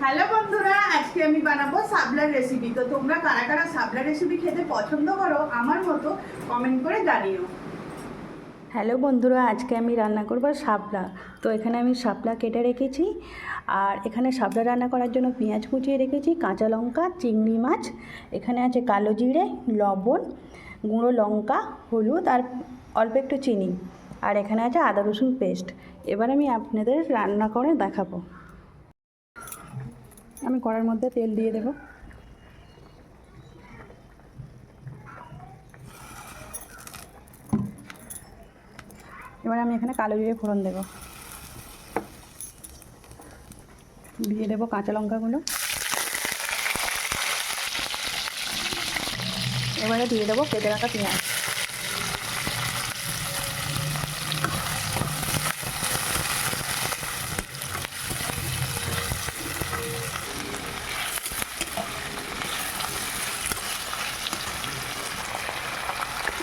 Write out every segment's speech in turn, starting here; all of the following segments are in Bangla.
হ্যালো বন্ধুরা, আজকে আমি বানাবো শাপলার রেসিপি। তো তোমরা কারা কারা শাপলা রেসিপি খেতে পছন্দ করো আমার মতো কমেন্ট করে জানিও। হ্যালো বন্ধুরা, আজকে আমি রান্না করব শাপলা। তো এখানে আমি শাপলা কেটে রেখেছি, আর এখানে শাপলা রান্না করার জন্য পেঁয়াজ কুচিয়ে রেখেছি, কাঁচা লঙ্কা, চিংড়ি মাছ, এখানে আছে কালো জিরে, লবণ, গুঁড়ো লঙ্কা, হলুদ আর অল্প একটু চিনি, আর এখানে আছে আদা রসুন পেস্ট। এবার আমি আপনাদের রান্না করে দেখাবো। আমি কড়ার মধ্যে তেল দিয়ে দেবো। এবার আমি এখানে কালো জিরে ফোড়ন দেবো, দিয়ে দেবো কাঁচা লঙ্কাগুলো, এবারে দিয়ে দেবো কেটে রাখা পেঁয়াজ।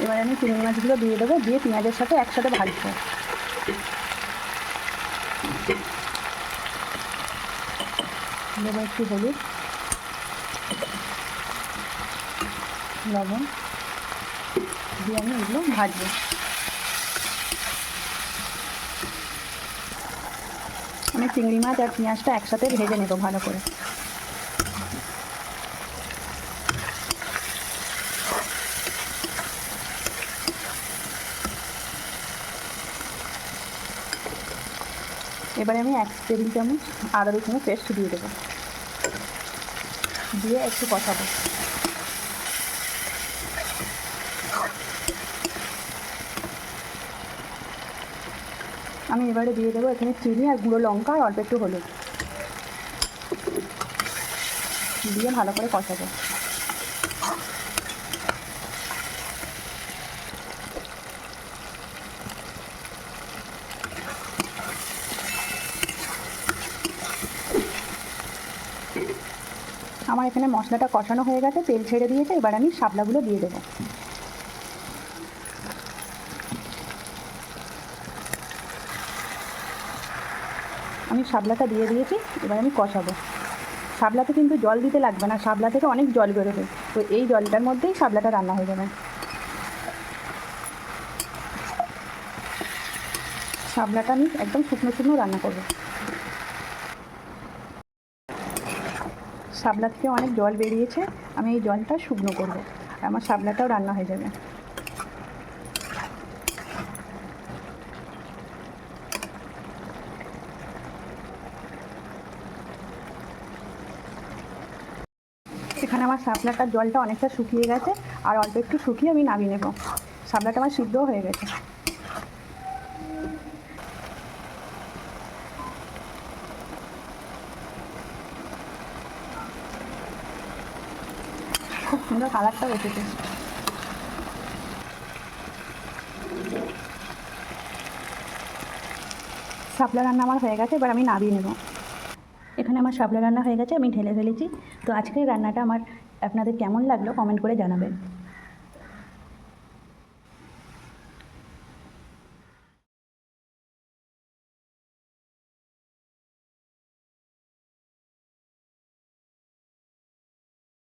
এবারে আমি চিংড়ি মাছগুলো দিয়ে দেবো, দিয়ে পেঁয়াজের সাথে একসাথে ভাজবো। দেবো একটু হলুদ, লবণ, দিয়ে আমি এগুলো ভাজবো। আমি চিংড়ি মাছ আর পেঁয়াজটা একসাথে ভেজে নেবো ভালো করে। এবারে আমি 1 টেবিল চামচ আদা রসুনের পেস্ট দিয়ে দেবো, দিয়ে একটু কষাবো। আমি এবারে দিয়ে দেবো এখানে চিনি আর গুঁড়ো লঙ্কা আর অল্প একটু হলুদ, দিয়ে ভালো করে কষাবো। আমার এখানে মশলাটা কষানো হয়ে গেছে, তেল ছেড়ে দিয়েছে। এবার আমি শাপলাগুলো দিয়ে দেবো। আমি শাপলাটা দিয়ে দিয়েছি, এবার আমি কষাবো। শাপলাতে কিন্তু জল দিতে লাগবে না, শাপলা থেকে অনেক জল বেরোবে, তো এই জলটার মধ্যেই শাপলাটা রান্না হয়ে যাবে। শাপলাটা আমি একদম শুকনো শুকনো রান্না করবো। শাপলা থেকে অনেক জল বেরিয়েছে, আমি এই জলটা শুকনো করবো, আর আমার শাপলাটাও রান্না হয়ে যাবে। এখানে আমার শাপলাটার জলটা অনেকটা শুকিয়ে গেছে, আর অল্প একটু শুকিয়ে আমি নামিয়ে নেব। শাপলাটা আমার সিদ্ধও হয়ে গেছে। খুব সুন্দর কালারটাও এসেছে। শাপলা রান্না আমার হয়ে গেছে, এবার আমি নামিয়ে নেব। এখানে আমার শাপলা রান্না হয়ে গেছে, আমি ঢেলে ফেলেছি। তো আজকের রান্নাটা আমার আপনাদের কেমন লাগলো কমেন্ট করে জানাবেন।